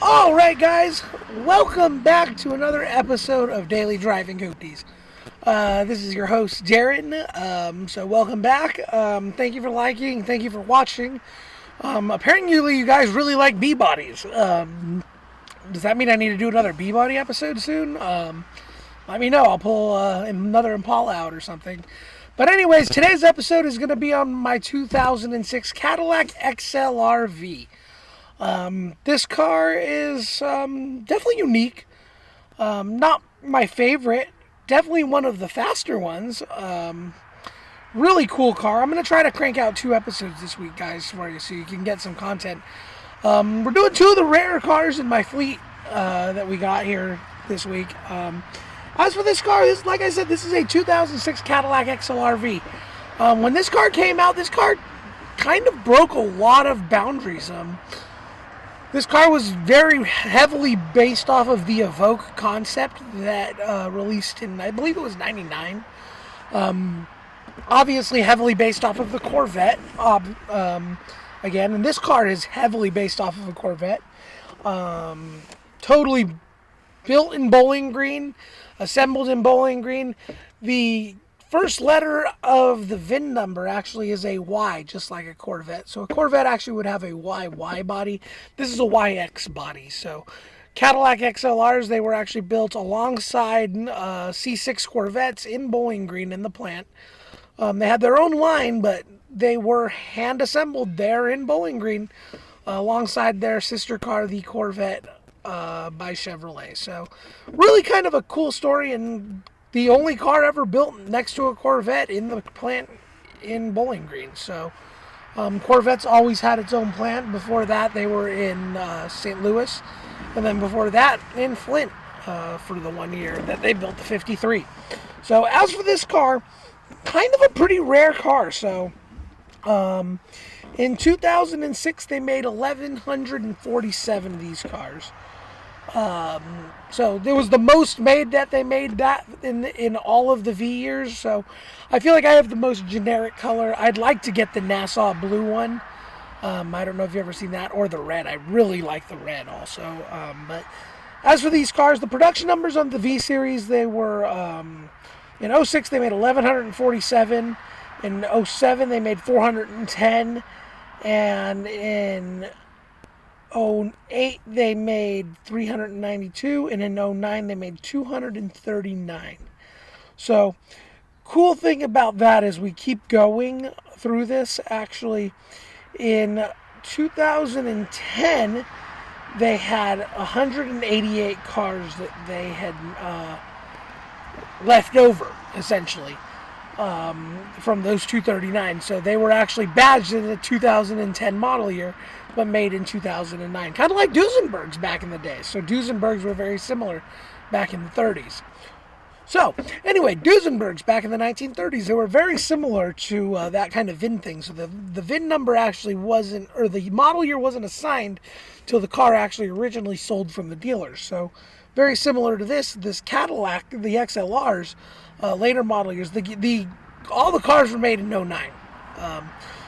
Alright guys, welcome back to another episode of Daily Driving Hoopies. This is your host Darren, so welcome back. Thank you for liking, thank you for watching. Apparently you guys really like B-bodies. Does that mean I need to do another B-body episode soon? Let me know, I'll pull another Impala out or something. But anyways, today's episode is going to be on my 2006 Cadillac XLRV. This car is definitely unique. Not my favorite. Definitely one of the faster ones. Really cool car. I'm going to try to crank out 2 episodes this week, guys, for you so you can get some content. We're doing 2 of the rare cars in my fleet that we got here this week. As for this car, like I said, this is a 2006 Cadillac XLRV. When this car came out, this car kind of broke a lot of boundaries. This car was very heavily based off of the Evoque concept that released in, I believe it was 99. Obviously heavily based off of the Corvette, again, and this car is heavily based off of a Corvette. Totally built in Bowling Green, assembled in Bowling Green. The first letter of the VIN number actually is a Y, just like a Corvette. So a Corvette actually would have a YY body. This is a YX body. So Cadillac XLRs, they were actually built alongside C6 Corvettes in Bowling Green in the plant. They had their own line, but they were hand assembled there in Bowling Green alongside their sister car, the Corvette by Chevrolet. So really kind of a cool story, and the only car ever built next to a Corvette in the plant in Bowling Green. So Corvette's always had its own plant. Before that they were in St. Louis, and then before that in Flint for the 1 year that they built the 53. So as for this car, kind of a pretty rare car. So in 2006 they made 1,147 of these cars. So there was the most made that they made that in all of the V years. So I feel like I have the most generic color. I'd like to get the Nassau blue one. I don't know if you've ever seen that, or the red. I really like the red also. But as for these cars, the production numbers on the V series, they were in 06 they made 1,147. In 07 they made 410, and in 08 they made 392, and in 09 they made 239. So cool thing about that is we keep going through this. Actually, in 2010 they had 188 cars that they had left over, essentially, from those 239. So they were actually badged in the 2010 model year, but made in 2009. Kind of like Duesenbergs back in the day. So Duesenbergs were very similar back in the 30s. So anyway, Duesenbergs back in the 1930s, they were very similar to that kind of VIN thing. So the VIN number actually wasn't, or the model year wasn't assigned till the car actually originally sold from the dealers. So very similar to this Cadillac, the XLRs, later model years, all the cars were made in 09.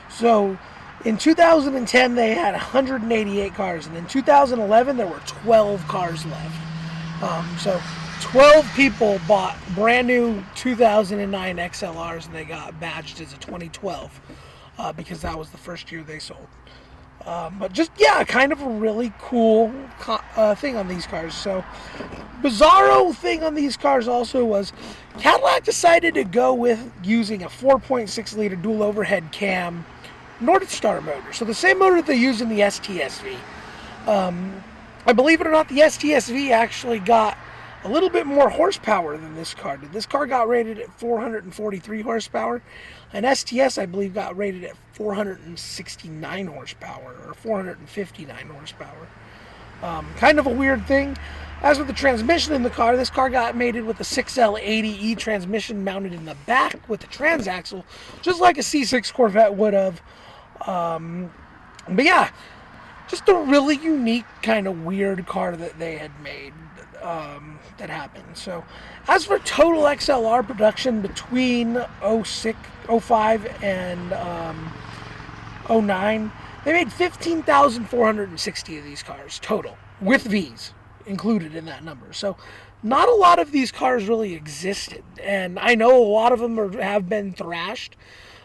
So in 2010 they had 188 cars, and in 2011 there were 12 cars left. So 12 people bought brand new 2009 XLRs, and they got badged as a 2012 because that was the first year they sold. But just, yeah, kind of a really cool thing on these cars. So bizarro thing on these cars also was Cadillac decided to go with using a 4.6 liter dual overhead cam North Star motor. So the same motor that they use in the STSV. I believe it or not, the STSV actually got a little bit more horsepower than this car did. This car got rated at 443 horsepower. And STS, I believe, got rated at 469 horsepower or 459 horsepower. Kind of a weird thing. As with the transmission in the car, this car got mated with a 6L80E transmission mounted in the back with the transaxle, just like a C6 Corvette would have. But yeah, just a really unique kind of weird car that they had made that happened. So as for total XLR production between 05 and 09, they made 15,460 of these cars total. with V's included in that number. So not a lot of these cars really existed. And I know a lot of them have been thrashed.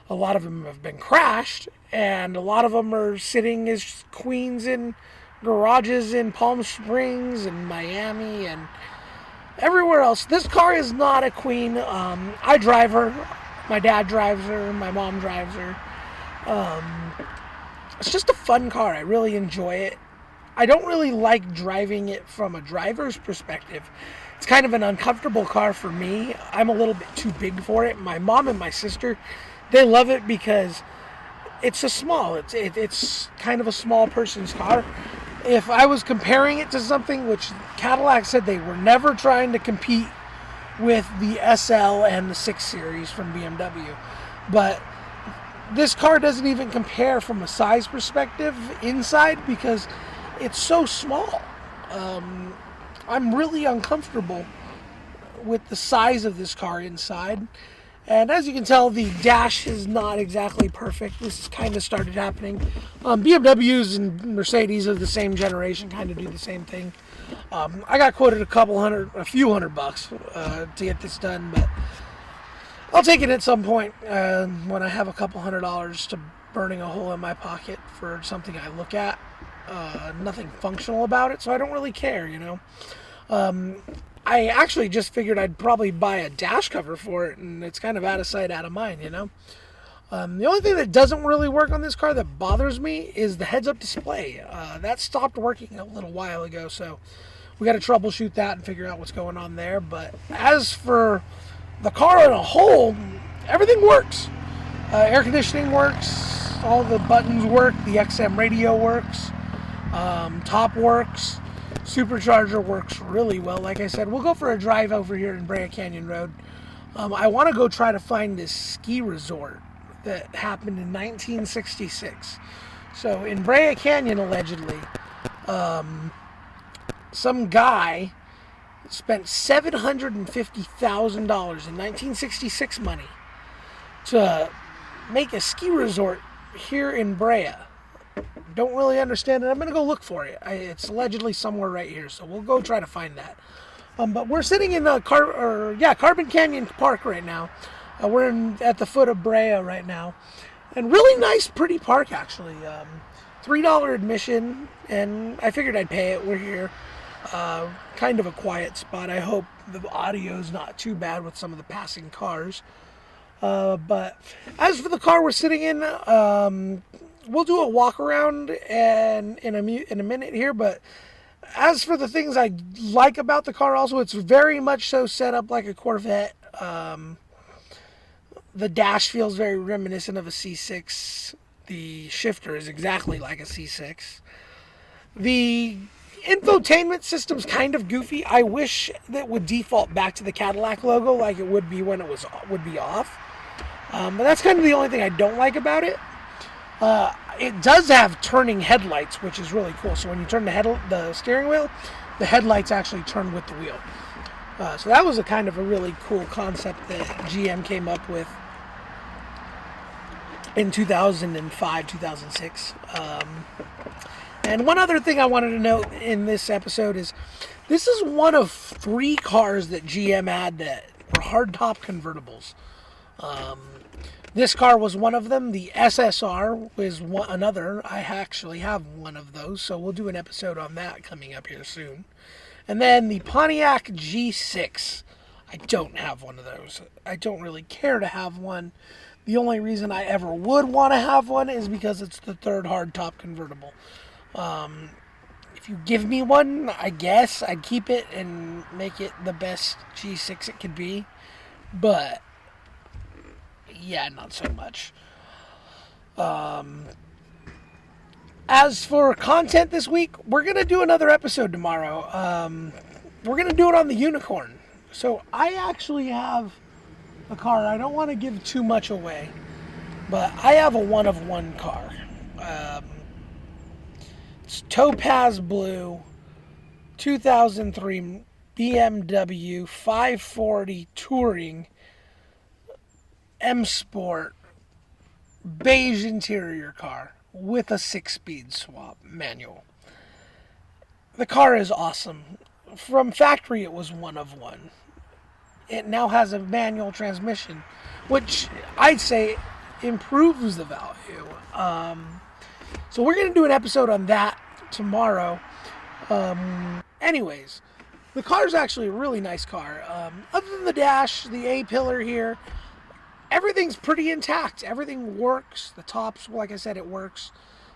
A lot of them have been crashed. And a lot of them are sitting as queens in garages in Palm Springs and Miami and everywhere else. This car is not a queen. I drive her. My dad drives her. My mom drives her. It's just a fun car. I really enjoy it. I don't really like driving it from a driver's perspective. It's kind of an uncomfortable car for me. I'm a little bit too big for it. My mom and my sister, they love it because it's it's kind of a small person's car. If I was comparing it to something, which Cadillac said they were never trying to compete with the SL and the 6 Series from BMW, but this car doesn't even compare from a size perspective inside because it's so small. I'm really uncomfortable with the size of this car inside. And as you can tell, the dash is not exactly perfect. This has kind of started happening. BMWs and Mercedes of the same generation kind of do the same thing. I got quoted a few hundred bucks to get this done, but I'll take it at some point when I have a couple $100 to burning a hole in my pocket for something I look at. Nothing functional about it, so I don't really care, you know. I actually just figured I'd probably buy a dash cover for it, and it's kind of out of sight, out of mind, you know. The only thing that doesn't really work on this car that bothers me is the heads-up display. That stopped working a little while ago, so we got to troubleshoot that and figure out what's going on there. But as for the car as a whole, everything works. Air conditioning works, all the buttons work, the XM radio works, top works, Supercharger works really well. Like I said, we'll go for a drive over here in Brea Canyon Road. I want to go try to find this ski resort that happened in 1966. So in Brea Canyon, allegedly, some guy spent $750,000 in 1966 money to make a ski resort here in Brea. Don't really understand it. I'm going to go look for it. It's allegedly somewhere right here, so we'll go try to find that. But we're sitting in the Carbon Canyon Park right now. We're at the foot of Brea right now. And really nice, pretty park, actually. $3 admission, and I figured I'd pay it. We're here. Kind of a quiet spot. I hope the audio's not too bad with some of the passing cars. But as for the car we're sitting in, we'll do a walk around and in a minute here. But as for the things I like about the car, also, it's very much so set up like a Corvette. The dash feels very reminiscent of a C6. The shifter is exactly like a C6. The infotainment system's kind of goofy. I wish that would default back to the Cadillac logo like it would be when it would be off. But that's kind of the only thing I don't like about it. It does have turning headlights, which is really cool. So when you turn the steering wheel, the headlights actually turn with the wheel. So that was a kind of a really cool concept that GM came up with in 2005, 2006. And one other thing I wanted to note in this episode is this is one of 3 cars that GM had that were hardtop convertibles. This car was one of them. The SSR was another. I actually have one of those, so we'll do an episode on that coming up here soon. And then the Pontiac G6. I don't have one of those. I don't really care to have one. The only reason I ever would want to have one is because it's the 3rd hardtop convertible. If you give me one, I guess I'd keep it and make it the best G6 it could be. But yeah, not so much. As for content this week, we're going to do another episode tomorrow. We're going to do it on the Unicorn. So I actually have a car. I don't want to give too much away, but I have a one-of-one car. It's Topaz Blue, 2003 BMW 540 Touring M Sport beige interior car with a 6-speed swap manual. The car is awesome. From factory, it was one of one. It now has a manual transmission, which I'd say improves the value. So we're going to do an episode on that tomorrow. Anyways, the car is actually a really nice car. Other than the dash, the A-pillar here, everything's pretty intact. Everything works. The tops, like I said, it works.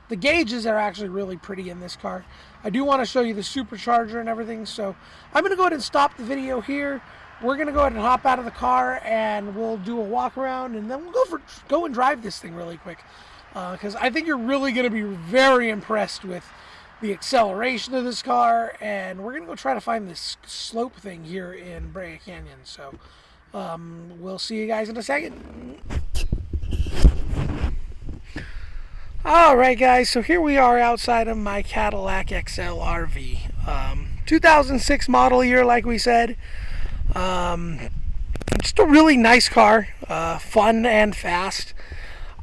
The gauges are actually really pretty in this car. I do want to show you the supercharger and everything, so I'm going to go ahead and stop the video here. We're going to go ahead and hop out of the car and we'll do a walk around, and then we'll go and drive this thing really quick. Because I think you're really going to be very impressed with the acceleration of this car, and we're going to go try to find this slope thing here in Brea Canyon. So we'll see you guys in a second. Alright guys, so here we are outside of my Cadillac XLRV. 2006 model year, like we said. Just a really nice car, fun and fast.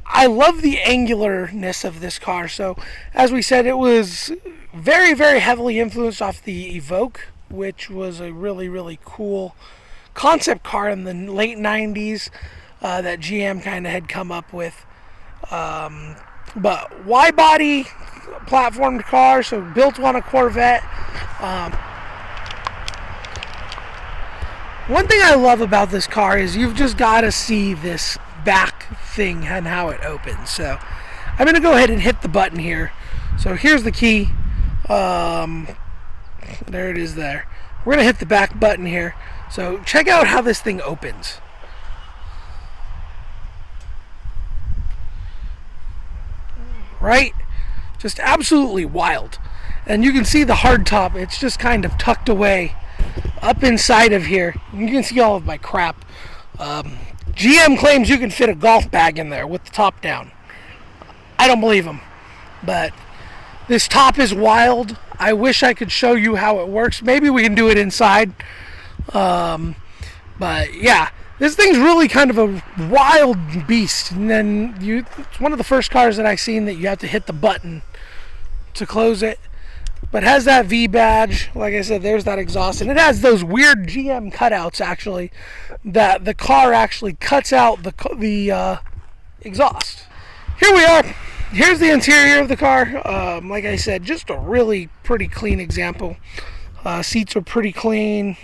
I love the angularness of this car. So, as we said, it was very, very heavily influenced off the Evoque, which was a really, really cool concept car in the late 90s that GM kind of had come up with. But wide-body platformed car, so built on a Corvette. One thing I love about this car is you've just got to see this back thing and how it opens. So I'm going to go ahead and hit the button here. So here's the key. There it is there. We're going to hit the back button here. So check out how this thing opens. Right? Just absolutely wild. And you can see the hardtop. It's just kind of tucked away up inside of here. You can see all of my crap. GM claims you can fit a golf bag in there with the top down. I don't believe them. But this top is wild. I wish I could show you how it works. Maybe we can do it inside. But yeah. This thing's really kind of a wild beast, and then it's one of the first cars that I've seen that you have to hit the button to close it. But it has that V badge, like I said, there's that exhaust, and it has those weird GM cutouts actually, that the car actually cuts out the exhaust. Here we are. Here's the interior of the car. Like I said, just a really pretty clean example. Seats are pretty clean.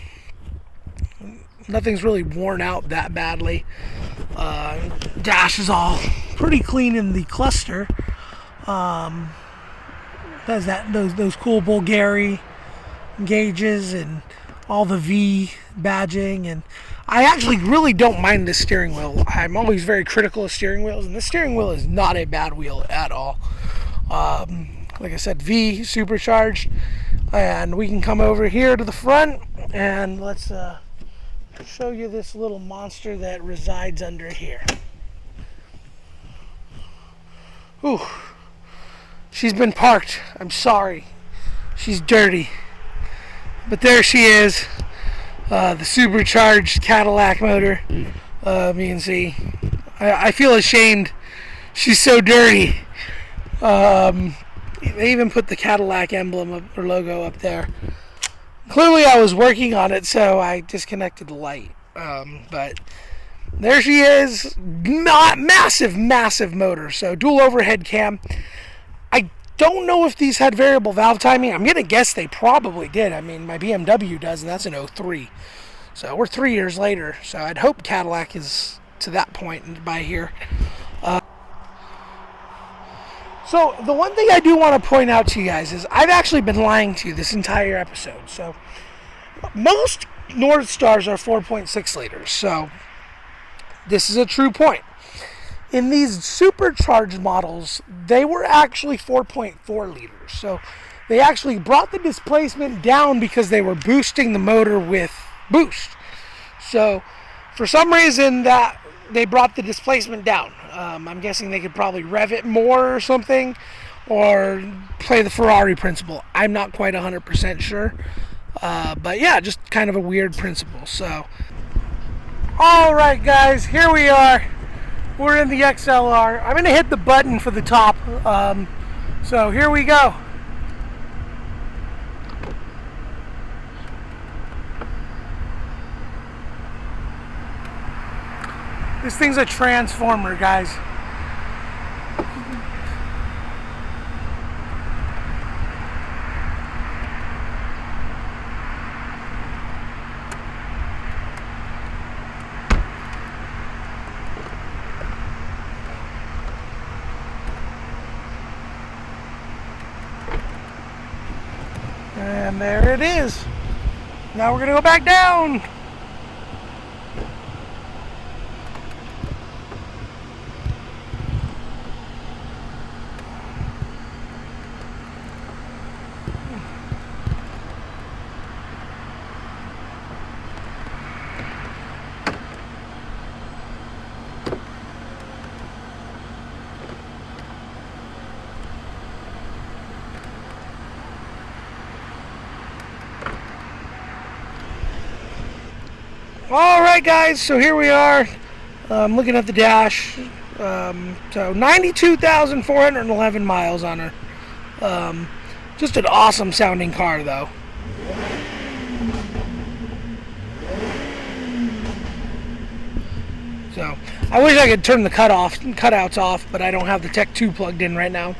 Nothing's really worn out that badly. Dash is all pretty clean in the cluster. Has those cool Bulgari gauges and all the V badging, and I actually really don't mind the steering wheel. I'm always very critical of steering wheels, and the steering wheel is not a bad wheel at all. Like I said, V supercharged, and we can come over here to the front and let's show you this little monster that resides under here. Ooh, she's been parked. I'm sorry. She's dirty. But there she is. The supercharged Cadillac motor. See. I feel ashamed. She's so dirty. They even put the Cadillac emblem or logo up there. Clearly I was working on it, so I disconnected the light. But there she is. Massive, massive motor. So dual overhead cam. I don't know if these had variable valve timing. I'm going to guess they probably did. I mean, my BMW does, and that's an 03. So we're 3 years later. So I'd hope Cadillac is to that point by here. So the one thing I do want to point out to you guys is I've actually been lying to you this entire episode. So most North Stars are 4.6 liters. So this is a true point. In these supercharged models, they were actually 4.4 liters. So they actually brought the displacement down because they were boosting the motor with boost. So for some reason that they brought the displacement down. I'm guessing they could probably rev it more or something, or play the Ferrari principle. I'm not quite 100% sure. But yeah, just kind of a weird principle. So, alright guys, here we are. We're in the XLR. I'm going to hit the button for the top. So here we go. This thing's a transformer, guys. And there it is. Now we're gonna go back down. Alright guys, so here we are, looking at the dash, so 92,411 miles on her, just an awesome sounding car though. So, I wish I could turn the cutouts off, but I don't have the Tech 2 plugged in right now.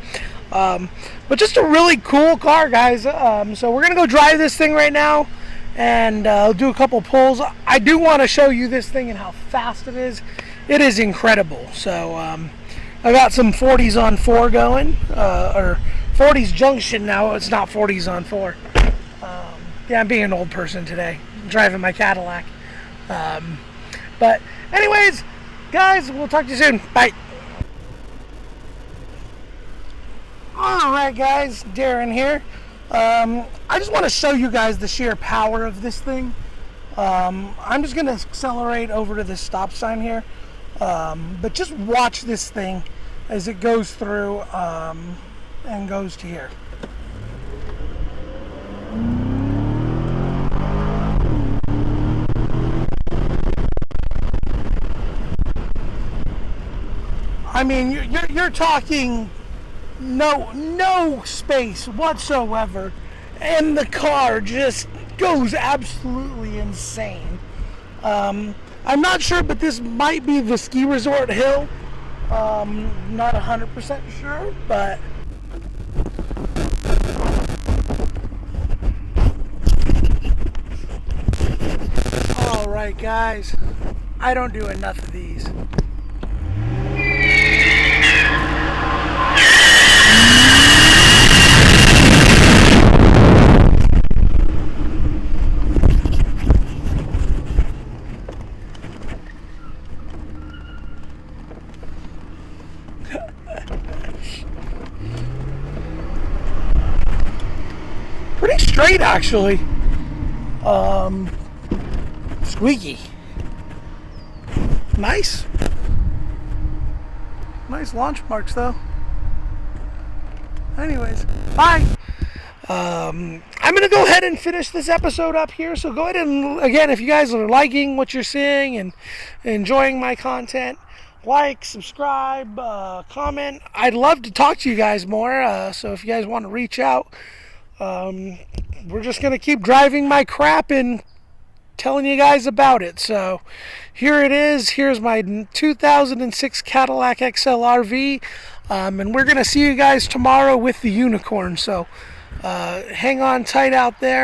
But just a really cool car, guys. So we're going to go drive this thing right now and do a couple pulls. I do want to show you this thing and how fast it is. It is incredible. So I got some 40s on 4 going, or 40s junction now. It's not 40s on 4. Yeah, I'm being an old person today. I'm driving my Cadillac. But anyways, guys, we'll talk to you soon. Bye. Alright guys, Darren here. I just want to show you guys the sheer power of this thing. I'm just going to accelerate over to this stop sign here. But just watch this thing as it goes through and goes to here. I mean, you're talking no space whatsoever, and the car just goes absolutely insane. I'm not sure, but this might be the ski resort hill. Not 100% sure, but all right, guys, I don't do enough of these. Pretty straight, actually. Squeaky. Nice launch marks though. Anyways, bye. I'm gonna go ahead and finish this episode up here, so go ahead and, again, if you guys are liking what you're seeing and enjoying my content, like, subscribe, comment. I'd love to talk to you guys more, so if you guys want to reach out, we're just gonna keep driving my crap and telling you guys about it. So here it is. Here's my 2006 Cadillac XLRV, and we're gonna see you guys tomorrow with the unicorn. So hang on tight out there.